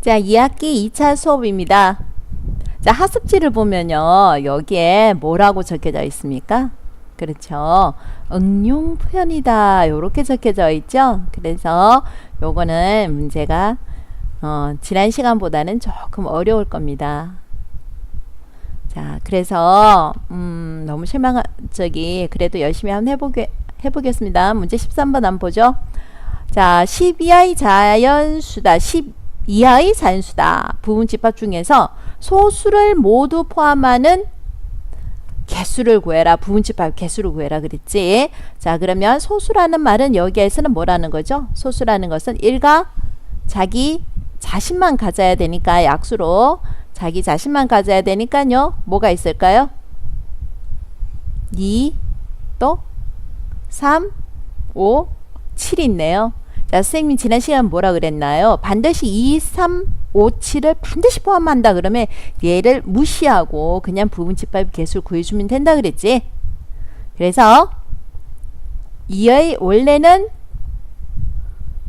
자, 2학기 2차 수업입니다. 자, 학습지를 보면요. 여기에 뭐라고 적혀져 있습니까? 그렇죠. 응용 표현이다. 이렇게 적혀져 있죠. 그래서 요거는 문제가 지난 시간보다는 조금 어려울 겁니다. 자, 그래서 너무 그래도 열심히 한번 해보겠습니다. 문제 13번 한번 보죠. 자, 12의 자연수다. 12의 자연수다. 부분집합 중에서 소수를 모두 포함하는 개수를 구해라. 부분집합 개수를 구해라 그랬지. 자, 그러면 소수라는 말은 여기에서는 뭐라는 거죠? 소수라는 것은 1가 자기 자신만 가져야 되니까 약수로 자기 자신만 가져야 되니까요. 뭐가 있을까요? 2, 또 3, 5, 7 있네요. 자, 선생님이 지난 시간 뭐라 그랬나요? 반드시 2, 3, 5, 7을 반드시 포함한다 그러면 얘를 무시하고 그냥 부분집합 개수를 구해주면 된다 그랬지. 그래서 2의 원래는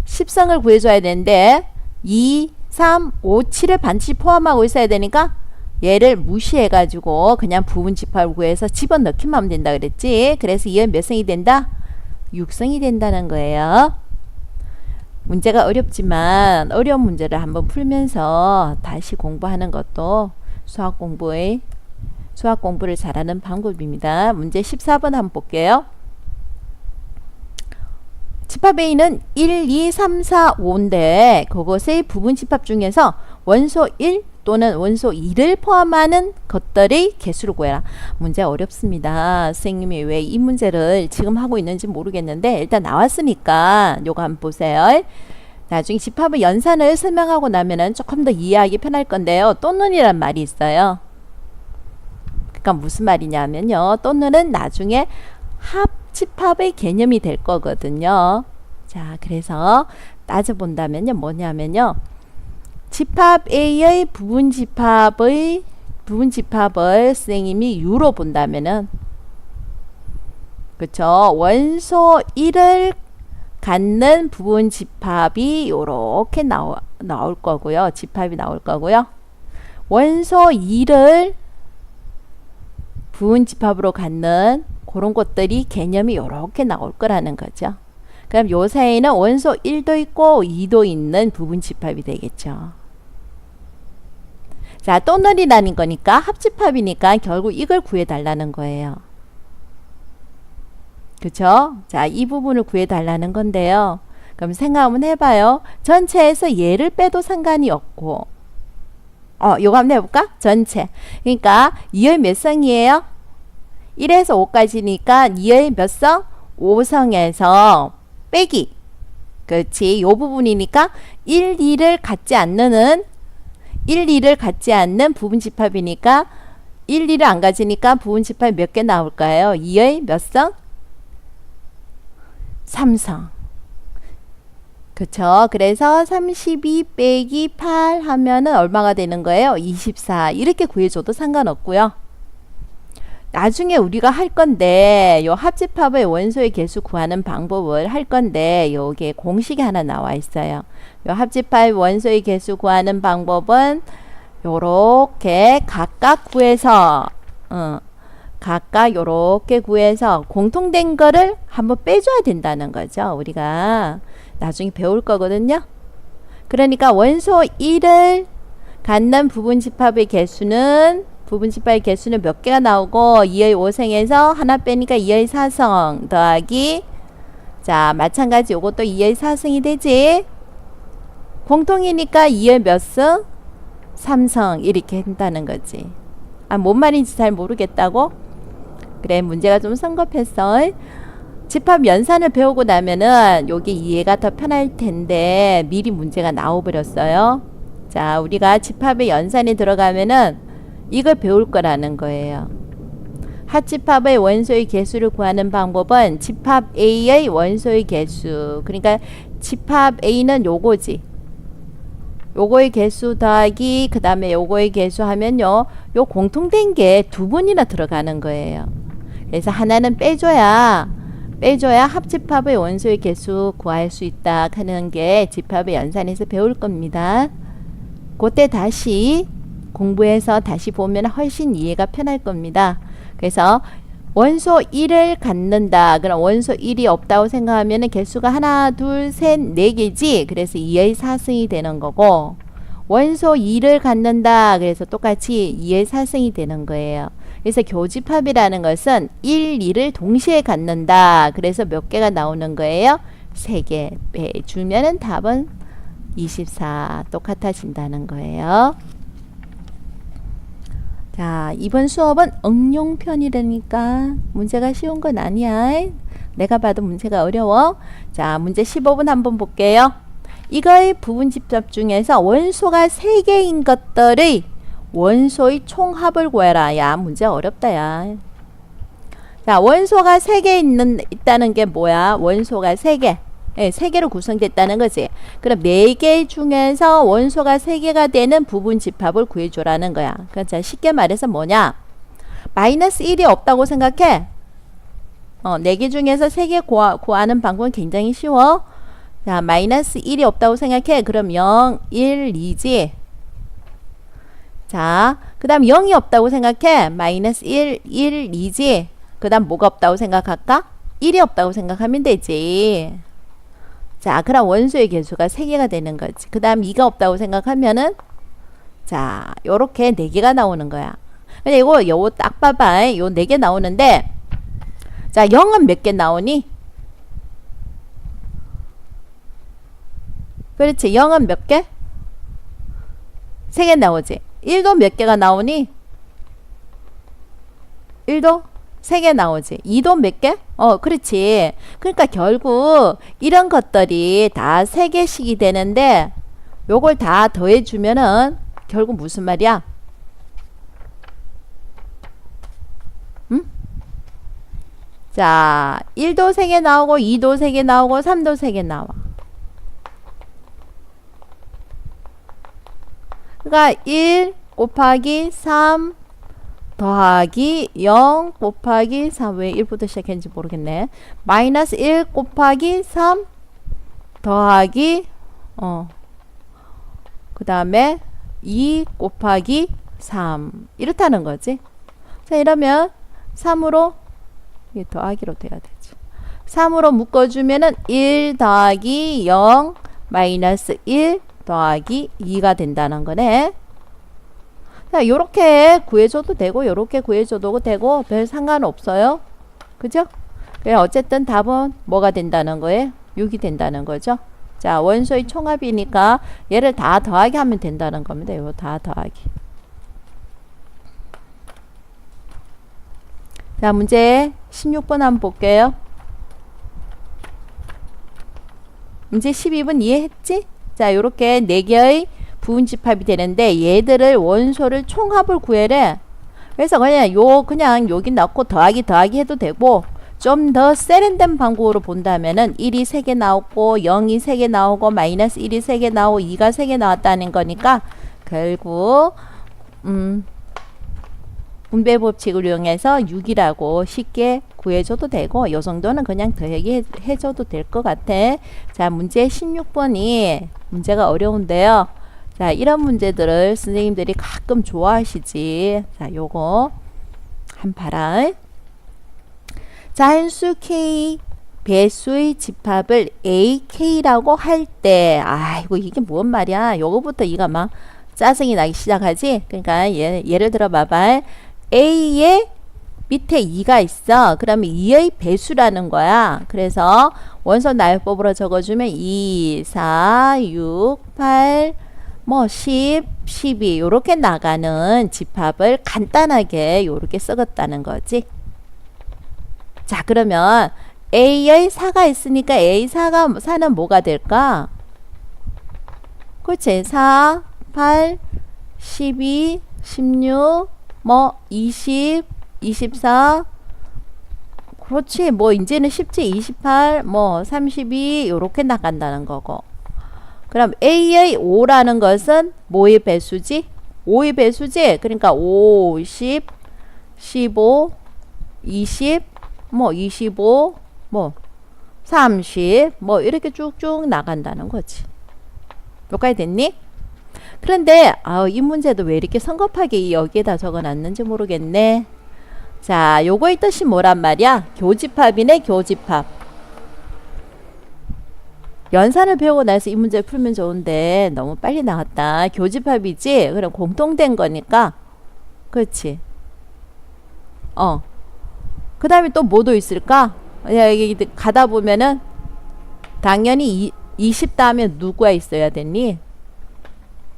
10성을 구해줘야 되는데 2, 3, 5, 7을 반드시 포함하고 있어야 되니까 얘를 무시해가지고 그냥 부분집합을 구해서 집어넣기만 하면 된다 그랬지. 그래서 2의 몇 성이 된다? 6성이 된다는 거예요. 문제가 어렵지만 어려운 문제를 한번 풀면서 다시 공부하는 것도 수학 공부를 잘하는 방법입니다. 문제 14번 한번 볼게요. 집합 A는 1, 2, 3, 4, 5인데 그것의 부분집합 중에서 원소 1 또는 원소 2를 포함하는 것들의 개수를 구해라. 문제 어렵습니다. 선생님이 왜 이 문제를 지금 하고 있는지 모르겠는데 일단 나왔으니까 요거 한번 보세요. 나중에 집합의 연산을 설명하고 나면은 조금 더 이해하기 편할 건데요. 또는이란 말이 있어요. 그러니까 무슨 말이냐면요. 또는은 나중에 합집합의 개념이 될 거거든요. 자, 그래서 따져본다면요. 뭐냐면요. 집합 A의 부분집합을 선생님이 U로 본다면은 그쵸. 원소 1을 갖는 부분집합이 요렇게 나올 거고요. 집합이 나올 거고요. 원소 2를 부분집합으로 갖는 그런 것들이 개념이 요렇게 나올 거라는 거죠. 그럼 요 사이에는 원소 1도 있고 2도 있는 부분집합이 되겠죠. 자, 또는이라는 거니까 합집합이니까 결국 이걸 구해달라는 거예요. 그쵸? 자, 이 부분을 구해달라는 건데요. 그럼 생각 한번 해봐요. 전체에서 얘를 빼도 상관이 없고 요거 한번 해볼까? 전체. 그러니까 2의 몇 성이에요? 1에서 5까지니까 2의 몇 성? 5성에서 빼기. 그렇지. 요 부분이니까 1, 2를 갖지 않는 부분집합이니까 1, 2를 안 가지니까 부분집합이 몇 개 나올까요? 2의 몇 성? 3성. 그쵸? 그래서 32 빼기 8 하면은 얼마가 되는 거예요? 24. 이렇게 구해줘도 상관없고요. 나중에 우리가 할 건데 요 합집합의 원소의 개수 구하는 방법을 할 건데 여기에 공식이 하나 나와 있어요. 요 합집합의 원소의 개수 구하는 방법은 요렇게 각각 구해서 각각 요렇게 구해서 공통된 거를 한번 빼줘야 된다는 거죠. 우리가 나중에 배울 거거든요. 그러니까 원소 1을 갖는 부분집합의 개수는 몇 개가 나오고 2의 5성에서 하나 빼니까 2의 4성 더하기 자 마찬가지 요것도 2의 4성이 되지. 공통이니까 2의 몇 성? 3성 이렇게 한다는 거지. 뭔 말인지 잘 모르겠다고? 그래, 문제가 좀 성급했어. 집합 연산을 배우고 나면은 여기 이해가 더 편할 텐데 미리 문제가 나와버렸어요. 자, 우리가 집합의 연산에 들어가면은 이걸 배울 거라는 거예요. 합집합의 원소의 개수를 구하는 방법은 집합 A의 원소의 개수. 그러니까 집합 A는 요거지. 요거의 개수 더하기 그 다음에 요거의 개수 하면요. 요 공통된 게 두 번이나 들어가는 거예요. 그래서 하나는 빼줘야 합집합의 원소의 개수 구할 수 있다 하는 게 집합의 연산에서 배울 겁니다. 그때 다시 공부해서 다시 보면 훨씬 이해가 편할 겁니다. 그래서 원소 1을 갖는다. 그럼 원소 1이 없다고 생각하면 개수가 하나, 둘, 셋, 네 개지. 그래서 2의 4승이 되는 거고, 원소 2를 갖는다. 그래서 똑같이 2의 4승이 되는 거예요. 그래서 교집합이라는 것은 1, 2를 동시에 갖는다. 그래서 몇 개가 나오는 거예요? 3개 빼주면은 답은 24 똑같아진다는 거예요. 자, 이번 수업은 응용편이라니까 문제가 쉬운 건 아니야. 내가 봐도 문제가 어려워. 자, 문제 15번 한번 볼게요. 이거의 부분집합 중에서 원소가 3개인 것들의 원소의 총합을 구해라. 야, 문제 어렵다, 야. 자, 원소가 3개 있다는 게 뭐야? 원소가 3개. 네, 3개로 구성됐다는 거지. 그럼 4개 중에서 원소가 3개가 되는 부분집합을 구해줘라는 거야. 그러니까 쉽게 말해서 뭐냐? 마이너스 1이 없다고 생각해. 4개 중에서 3개 구하는 방법은 굉장히 쉬워. 자, 마이너스 1이 없다고 생각해. 그럼 0, 1, 2지. 자, 그 다음 0이 없다고 생각해. 마이너스 1, 1, 2지. 그 다음 뭐가 없다고 생각할까? 1이 없다고 생각하면 되지. 자, 그럼 원소의 개수가 3개가 되는 거지. 그 다음 2가 없다고 생각하면은, 자, 요렇게 4개가 나오는 거야. 근데 요거 딱 봐봐. 요 4개 나오는데, 자, 0은 몇 개 나오니? 그렇지. 0은 몇 개? 3개 나오지. 1도 몇 개가 나오니? 1도 3개 나오지. 2도 몇 개? 그렇지. 그러니까 결국 이런 것들이 다 3개씩이 되는데 요걸 다 더해주면은 결국 무슨 말이야? 응? 자, 1도 3개 나오고 2도 3개 나오고 3도 3개 나와. 그러니까 1 곱하기 3 더하기 0 곱하기 3. 왜 1부터 시작했는지 모르겠네. 마이너스 1 곱하기 3 더하기 그 다음에 2 곱하기 3 이렇다는 거지. 자, 이러면 3으로 이게 더하기로 돼야 되지. 3으로 묶어주면은 1 더하기 0 마이너스 1 더하기 2가 된다는 거네. 자, 요렇게 구해줘도 되고 요렇게 구해줘도 되고 별 상관없어요. 그죠? 그래, 어쨌든 답은 뭐가 된다는 거예요? 6이 된다는 거죠. 자, 원소의 총합이니까 얘를 다 더하기 하면 된다는 겁니다. 이거 다 더하기. 자, 문제 16번 한번 볼게요. 문제 12번 이해했지? 자, 요렇게 4개의 부분집합이 되는데 얘들을 원소를 총합을 구해래. 그래서 그냥 여기 넣고 더하기 해도 되고 좀 더 세련된 방법으로 본다면은 1이 3개 나오고 0이 3개 나오고 마이너스 1이 3개 나오고 2가 3개 나왔다는 거니까 결국 분배 법칙을 이용해서 6이라고 쉽게 구해줘도 되고 요 정도는 그냥 더하기 해줘도 될 것 같아. 자, 문제 16번이 문제가 어려운데요. 자, 이런 문제들을 선생님들이 가끔 좋아하시지. 자, 요거 한 봐라. 자연수 K 배수의 집합을 AK라고 할 때, 아이고 이게 뭔 말이야. 요거부터 이가 막 짜증이 나기 시작하지. 그러니까 예를 들어 봐봐. A의 밑에 2가 있어. 그러면 2의 배수라는 거야. 그래서 원소 나열법으로 적어주면 2, 4, 6, 8, 10, 12 요렇게 나가는 집합을 간단하게 요렇게 썩었다는 거지. 자, 그러면 A의 4가 있으니까 A4는 뭐가 될까? 그렇지. 4, 8, 12, 16, 20, 24 그렇지. 이제는 쉽지. 28, 32 요렇게 나간다는 거고. 그럼 A의 5라는 것은 뭐의 배수지? 5의 배수지? 그러니까 5, 10, 15, 20, 25, 30, 이렇게 쭉쭉 나간다는 거지. 여기까지 됐니? 그런데 이 문제도 왜 이렇게 성급하게 여기에다 적어놨는지 모르겠네. 자, 요거의 뜻이 뭐란 말이야? 교집합이네, 교집합. 연산을 배우고 나서 이 문제 풀면 좋은데 너무 빨리 나왔다. 교집합이지? 그럼 공통된 거니까. 그렇지. 그 다음에 또 뭐도 있을까? 여기 가다 보면은 당연히 20 다음에 누구가 있어야 되니?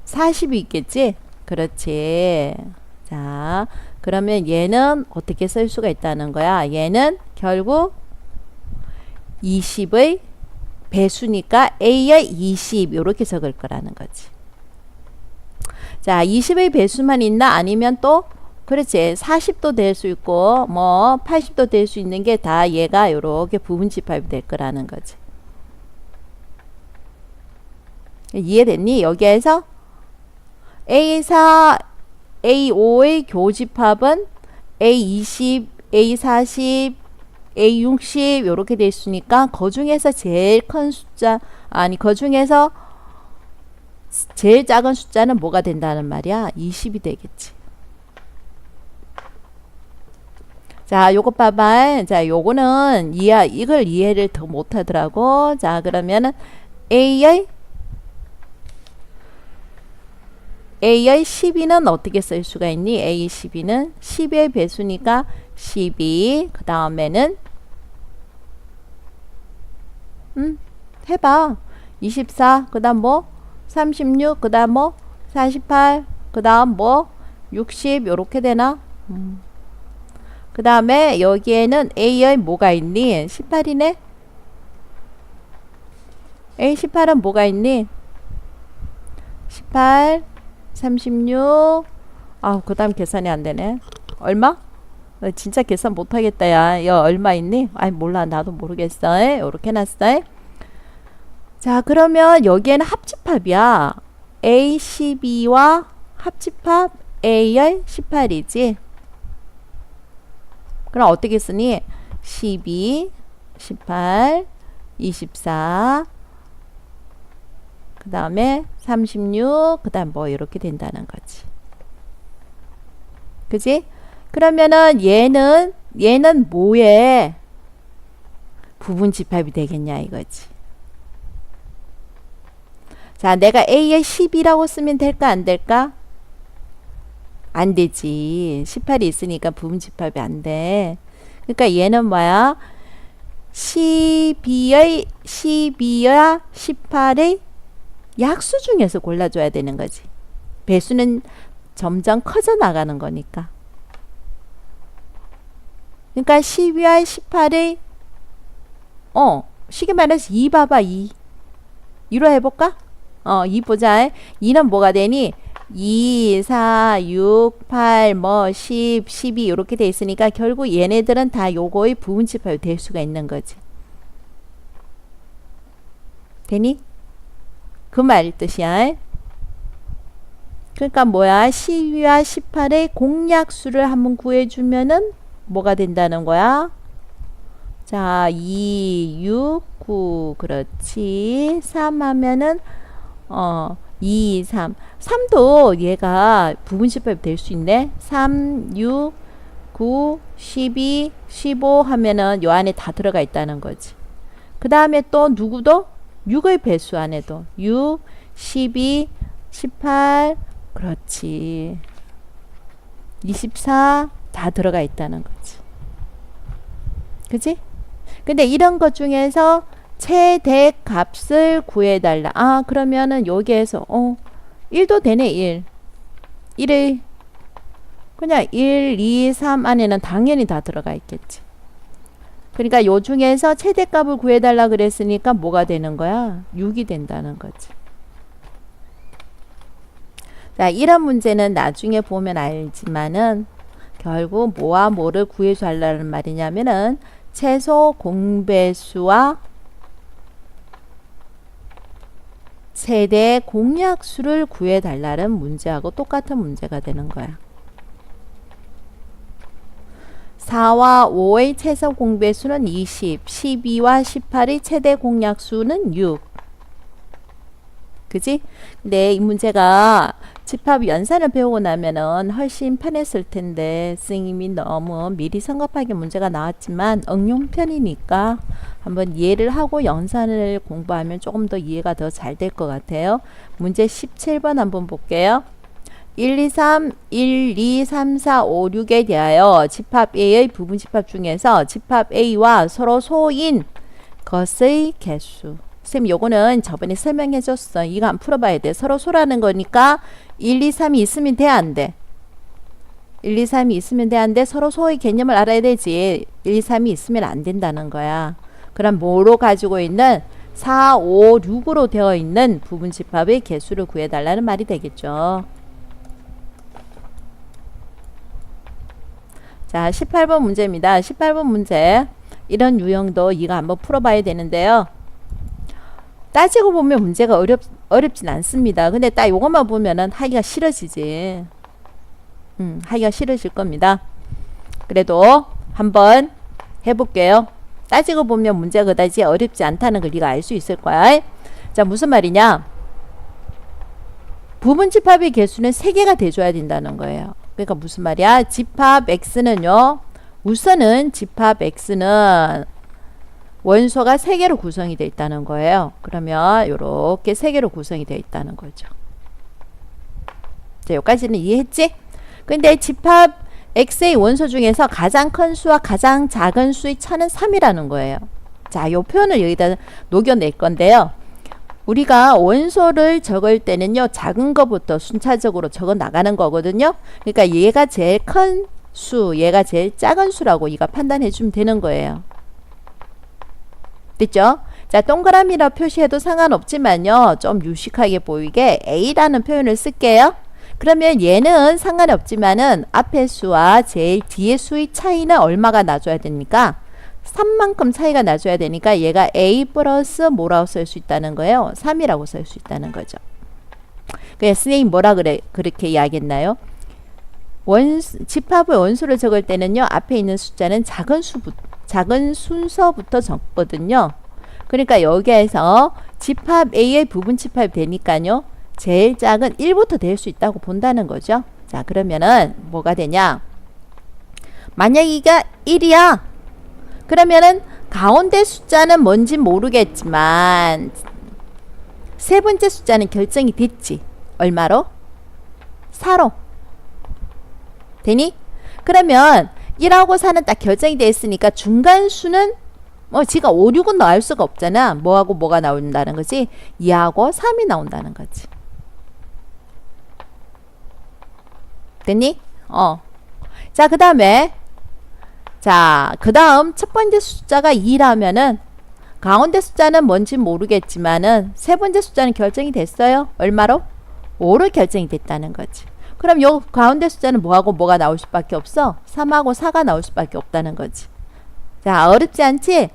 40이 있겠지? 그렇지. 자, 그러면 얘는 어떻게 쓸 수가 있다는 거야? 얘는 결국 20의 배수니까 A의 20 이렇게 적을 거라는 거지. 자, 20의 배수만 있나? 아니면 또 그렇지. 40도 될 수 있고 뭐 80도 될 수 있는 게 다 얘가 이렇게 부분집합이 될 거라는 거지. 이해됐니? 여기에서 A4, A5의 교집합은 A20, A40, A60 이렇게 돼 있으니까 그 중에서 제일 큰 숫자 그 중에서 제일 작은 숫자는 뭐가 된다는 말이야? 20이 되겠지. 자, 요거 봐봐. 자, 요거는 이걸 이해를 더 못하더라고. 자, 그러면은 A의 12는 어떻게 쓸 수가 있니? A 12는 10의 배수니까 12. 그 다음에는 해봐. 24. 그 다음 뭐? 36. 그 다음 뭐? 48. 그 다음 뭐? 60. 요렇게 되나? 그 다음에 여기에는 A의 뭐가 있니? 18이네? A 18은 뭐가 있니? 18, 36. 그 다음 계산이 안 되네. 얼마? 진짜 계산 못하겠다, 야. 야, 얼마 있니? 몰라. 나도 모르겠어. 요렇게 해놨어. 자, 그러면 여기에는 합집합이야. A 12와 합집합 A의 18이지. 그럼 어떻게 쓰니? 12, 18, 24, 그 다음에 36, 그 다음 뭐 이렇게 된다는 거지. 그지? 그러면은 얘는 뭐에 부분집합이 되겠냐 이거지. 자, 내가 A의 10이라고 쓰면 될까 안 될까? 안 되지. 18이 있으니까 부분집합이 안 돼. 그러니까 얘는 뭐야? 12와 18의 약수 중에서 골라줘야 되는 거지. 배수는 점점 커져 나가는 거니까. 그러니까 12와 18의 쉽게 말해서 2 봐봐. 2로 해볼까? 2 보자. 2는 뭐가 되니? 2, 4, 6, 8, 10, 12 이렇게 돼 있으니까 결국 얘네들은 다 요거의 부분집합이 될 수가 있는 거지. 되니? 그 말 뜻이야. 그러니까 뭐야? 12와 18의 공약수를 한번 구해주면은 뭐가 된다는 거야? 자, 2, 6, 9 그렇지. 3 하면은 2, 3. 3도 얘가 부분집합이 될 수 있네. 3, 6, 9, 12, 15 하면은 요 안에 다 들어가 있다는 거지. 그 다음에 또 누구도? 6의 배수 안에도 6, 12, 18 그렇지. 24 다 들어가 있다는 거지. 그지? 근데 이런 것 중에서 최대 값을 구해달라. 그러면은 여기에서 1도 되네. 1의 그냥 1, 2, 3 안에는 당연히 다 들어가 있겠지. 그러니까 요 중에서 최대값을 구해달라 그랬으니까 뭐가 되는 거야? 6이 된다는 거지. 자, 이런 문제는 나중에 보면 알지만은 결국 뭐와 뭐를 구해달라는 말이냐면은 최소 공배수와 최대 공약수를 구해달라는 문제하고 똑같은 문제가 되는 거야. 4와 5의 최소 공배수는 20, 12와 18의 최대 공약수는 6. 그지? 근데 이 문제가 집합 연산을 배우고 나면은 훨씬 편했을 텐데 선생님이 너무 미리 성급하게 문제가 나왔지만 응용편이니까 한번 이해를 하고 연산을 공부하면 조금 더 이해가 더 잘 될 것 같아요. 문제 17번 한번 볼게요. 1, 2, 3, 1, 2, 3, 4, 5, 6에 대하여 집합 A의 부분 집합 중에서 집합 A와 서로 소인 것의 개수. 쌤 요거는 저번에 설명해 줬어. 이거 안 풀어봐야 돼. 서로 소라는 거니까 1, 2, 3이 있으면 돼, 안 돼? 1, 2, 3이 있으면 돼, 안 돼? 서로 소의 개념을 알아야 되지. 1, 2, 3이 있으면 안 된다는 거야. 그럼 뭐로 가지고 있는 4, 5, 6으로 되어 있는 부분 집합의 개수를 구해달라는 말이 되겠죠. 자, 18번 문제입니다. 18번 문제. 이런 유형도 이거 한번 풀어봐야 되는데요. 따지고 보면 문제가 어렵진 않습니다. 근데 딱 이것만 보면은 하기가 싫어지지. 하기가 싫어질 겁니다. 그래도 한번 해볼게요. 따지고 보면 문제가 그다지 어렵지 않다는 걸 네가 알 수 있을 거야. 자, 무슨 말이냐? 부분 집합의 개수는 3개가 돼줘야 된다는 거예요. 그러니까 무슨 말이야? 집합 X는요. 우선은 집합 X는 원소가 3개로 구성이 되어 있다는 거예요. 그러면 이렇게 3개로 구성이 되어 있다는 거죠. 자, 여기까지는 이해했지? 근데 집합 X의 원소 중에서 가장 큰 수와 가장 작은 수의 차는 3이라는 거예요. 자, 이 표현을 여기다 녹여낼 건데요. 우리가 원소를 적을 때는요, 작은 것부터 순차적으로 적어 나가는 거거든요. 그러니까 얘가 제일 큰 수, 얘가 제일 작은 수라고 이가 판단해 주면 되는 거예요. 됐죠? 자, 동그라미라 표시해도 상관없지만요, 좀 유식하게 보이게 A라는 표현을 쓸게요. 그러면 얘는 상관이 없지만은 앞에 수와 제일 뒤에 수의 차이는 얼마가 나줘야 됩니까? 3만큼 차이가 나줘야 되니까 얘가 A 플러스 뭐라고 쓸 수 있다는 거예요? 3이라고 쓸 수 있다는 거죠. 그래서 선생님 뭐라 그렇게 이야기했나요? 집합의 원소를 적을 때는요, 앞에 있는 숫자는 작은 순서부터 적거든요. 그러니까 여기에서 집합 A의 부분 집합이 되니까요, 제일 작은 1부터 될 수 있다고 본다는 거죠. 자, 그러면은 뭐가 되냐? 만약 이가 1이야. 그러면은 가운데 숫자는 뭔지 모르겠지만 세 번째 숫자는 결정이 됐지. 얼마로? 4로. 되니? 그러면 1하고 4는 딱 결정이 돼 있으니까 중간 수는 지가 5, 6은 나올 수가 없잖아. 뭐하고 뭐가 나온다는 거지? 2하고 3이 나온다는 거지. 됐니? 자, 그 다음에 그 다음 첫 번째 숫자가 2라면은 가운데 숫자는 뭔지 모르겠지만은 세 번째 숫자는 결정이 됐어요. 얼마로? 5로 결정이 됐다는 거지. 그럼 요 가운데 숫자는 뭐하고 뭐가 나올 수밖에 없어? 3하고 4가 나올 수밖에 없다는 거지. 자, 어렵지 않지?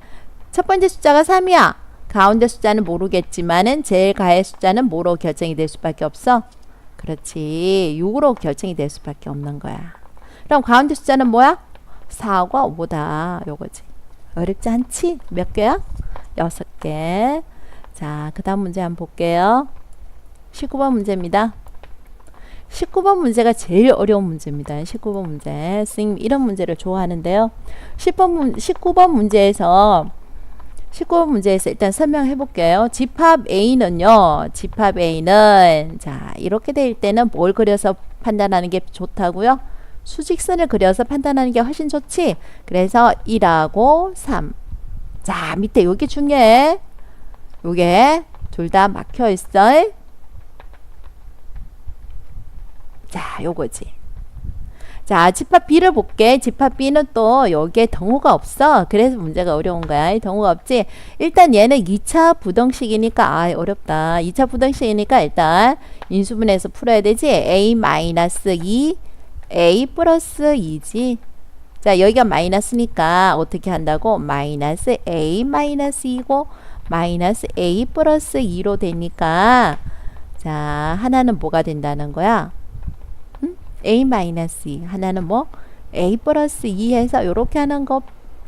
첫 번째 숫자가 3이야. 가운데 숫자는 모르겠지만은 제일 가의 숫자는 뭐로 결정이 될 수밖에 없어? 그렇지. 6으로 결정이 될 수밖에 없는 거야. 그럼 가운데 숫자는 뭐야? 4과 5다. 요거지. 어렵지 않지? 몇 개야? 6개. 자, 그 다음 문제 한번 볼게요. 19번 문제입니다. 19번 문제가 제일 어려운 문제입니다. 19번 문제. 선생님 이런 문제를 좋아하는데요. 19번 문제에서 일단 설명해 볼게요. 집합 A는요. 집합 A는 자, 이렇게 될 때는 뭘 그려서 판단하는 게 좋다고요? 수직선을 그려서 판단하는 게 훨씬 좋지. 그래서 1하고 3. 자, 밑에 요게 중요해. 요게 둘 다 막혀 있어. 자, 요거지. 자, 집합 B를 볼게. 집합 B는 또 여기에 등호가 없어. 그래서 문제가 어려운 거야. 등호가 없지. 일단 얘는 2차 부등식이니까 어렵다. 2차 부등식이니까 일단 인수분해해서 풀어야 되지. A-2 A 플러스 2지. 자, 여기가 마이너스니까 어떻게 한다고? 마이너스 A 마이너스 2고 마이너스 A 플러스 2로 되니까 자, 하나는 뭐가 된다는 거야? A 마이너스 2. 하나는 뭐? A 플러스 2 해서 요렇게 하는 거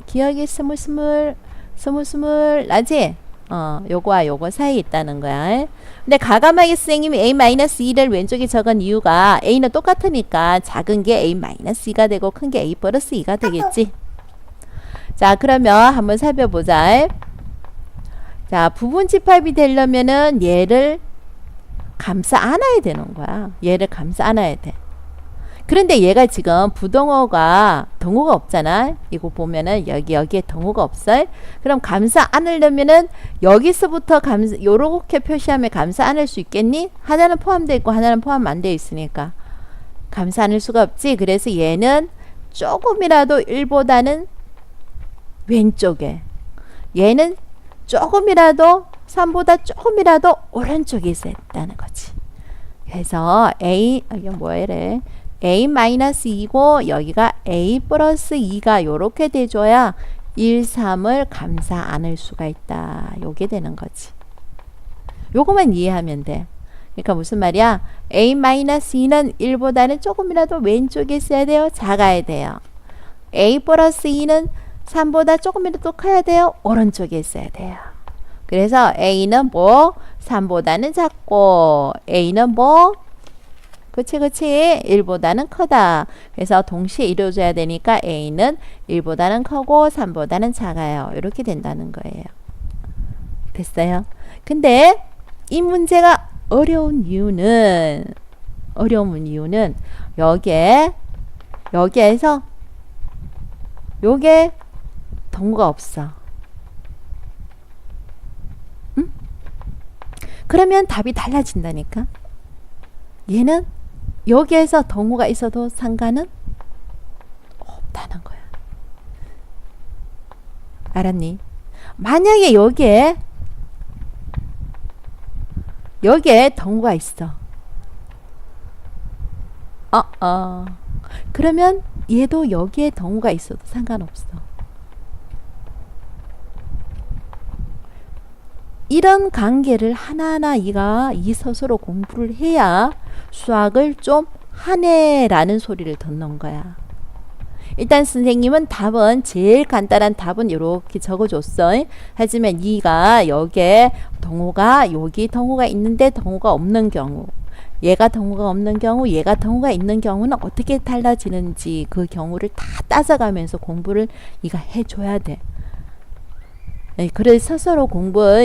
기억이 스물스물 나지? 요거와 요거 사이에 있다는 거야. 근데 가감하게 선생님이 A-2를 왼쪽에 적은 이유가 A는 똑같으니까 작은 게 A-2가 되고 큰 게 A 플러스 2가 되겠지. 자, 그러면 한번 살펴보자. 자, 부분 집합이 되려면은 얘를 감싸 안아야 되는 거야. 얘를 감싸 안아야 돼. 그런데 얘가 지금 부동어가 동어가 없잖아. 이거 보면은 여기에 동어가 없어. 그럼 감싸 안으려면은 여기서부터 요렇게 표시하면 감싸 안을 수 있겠니? 하나는 포함되어 있고 하나는 포함 안 되어 있으니까 감싸 안을 수가 없지. 그래서 얘는 조금이라도 1보다는 왼쪽에, 얘는 조금이라도 3보다 조금이라도 오른쪽에 있다는 거지. 그래서 이게 뭐래? A-2고 여기가 A 플러스 2가 요렇게 돼줘야 1, 3을 감싸 안을 수가 있다. 요게 되는 거지. 요거만 이해하면 돼. 그러니까 무슨 말이야? A-2는 1보다는 조금이라도 왼쪽에 있어야 돼요. 작아야 돼요. A 플러스 2는 3보다 조금이라도 커야 돼요. 오른쪽에 있어야 돼요. 그래서 A는 뭐 3보다는 작고 A는 뭐 그치 1보다는 크다. 그래서 동시에 이루어져야 되니까 A는 1보다는 크고 3보다는 작아요. 이렇게 된다는 거예요. 됐어요? 근데 이 문제가 어려운 이유는 여기에서 요게 동어가 없어. 응? 그러면 답이 달라진다니까. 얘는 여기에서 동어가 있어도 상관은 없다는 거야. 알았니? 만약에 여기에 동어가 있어. 그러면 얘도 여기에 동어가 있어도 상관없어. 이런 관계를 하나하나 이 서서로 공부를 해야 수학을 좀 하네라는 소리를 듣는 거야. 일단 선생님은 답은 제일 간단한 답은 이렇게 적어줬어. 하지만 이가 여기에 여기 동호가 있는데 동호가 없는 경우, 얘가 동호가 없는 경우, 얘가 동호가 있는 경우는 어떻게 달라지는지 그 경우를 다 따져가면서 공부를 이가 해줘야 돼. 그래서 스스로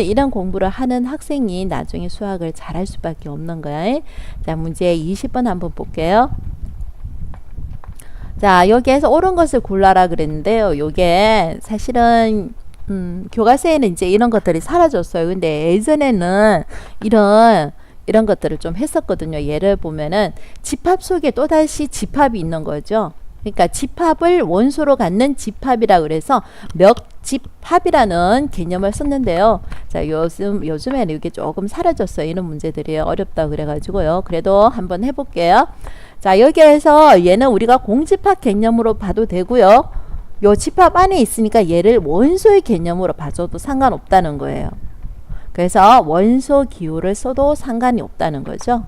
이런 공부를 하는 학생이 나중에 수학을 잘할 수밖에 없는 거야. 자, 문제 20번 한번 볼게요. 자, 여기에서 옳은 것을 골라라 그랬는데요. 요게 사실은 교과서에는 이제 이런 것들이 사라졌어요. 근데 예전에는 이런 것들을 좀 했었거든요. 예를 보면은 집합 속에 또다시 집합이 있는 거죠. 그러니까 집합을 원소로 갖는 집합이라 그래서 몇집합이라는 개념을 썼는데요. 자, 요즘에는 이게 조금 사라졌어요. 이런 문제들이 어렵다 그래가지고요. 그래도 한번 해볼게요. 자, 여기에서 얘는 우리가 공집합 개념으로 봐도 되고요. 요 집합 안에 있으니까 얘를 원소의 개념으로 봐줘도 상관없다는 거예요. 그래서 원소 기호를 써도 상관이 없다는 거죠.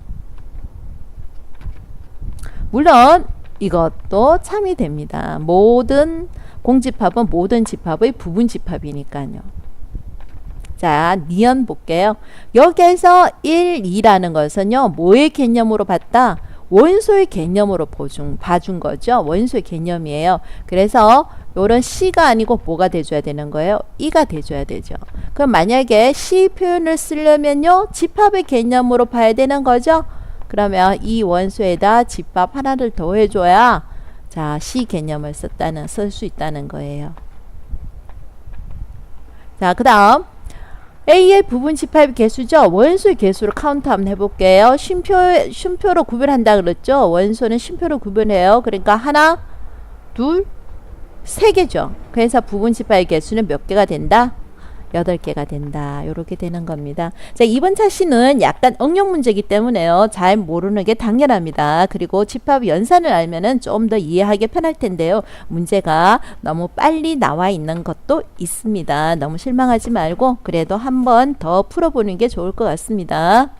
물론 이것도 참이 됩니다. 모든 공집합은 모든 집합의 부분 집합이니까요. 자, 니은 볼게요. 여기에서 1, 2라는 것은요. 뭐의 개념으로 봤다? 원소의 개념으로 봐준 거죠. 원소의 개념이에요. 그래서 요런 C가 아니고 뭐가 돼줘야 되는 거예요? E가 돼줘야 되죠. 그럼 만약에 C 표현을 쓰려면요. 집합의 개념으로 봐야 되는 거죠. 그러면 이 원소에다 집합 하나를 더해줘야 자, C 개념을 쓸 수 있다는 거예요. 자, 그 다음 A의 부분 집합 개수죠. 원소의 개수를 카운트 한번 해볼게요. 쉼표로 구별한다 그랬죠. 원소는 쉼표로 구별해요. 그러니까 하나, 둘, 세 개죠. 그래서 부분 집합의 개수는 몇 개가 된다? 8개가 된다. 이렇게 되는 겁니다. 자, 이번 차시는 약간 응용 문제이기 때문에요. 잘 모르는 게 당연합니다. 그리고 집합 연산을 알면은 좀 더 이해하기 편할 텐데요. 문제가 너무 빨리 나와 있는 것도 있습니다. 너무 실망하지 말고 그래도 한번 더 풀어보는 게 좋을 것 같습니다.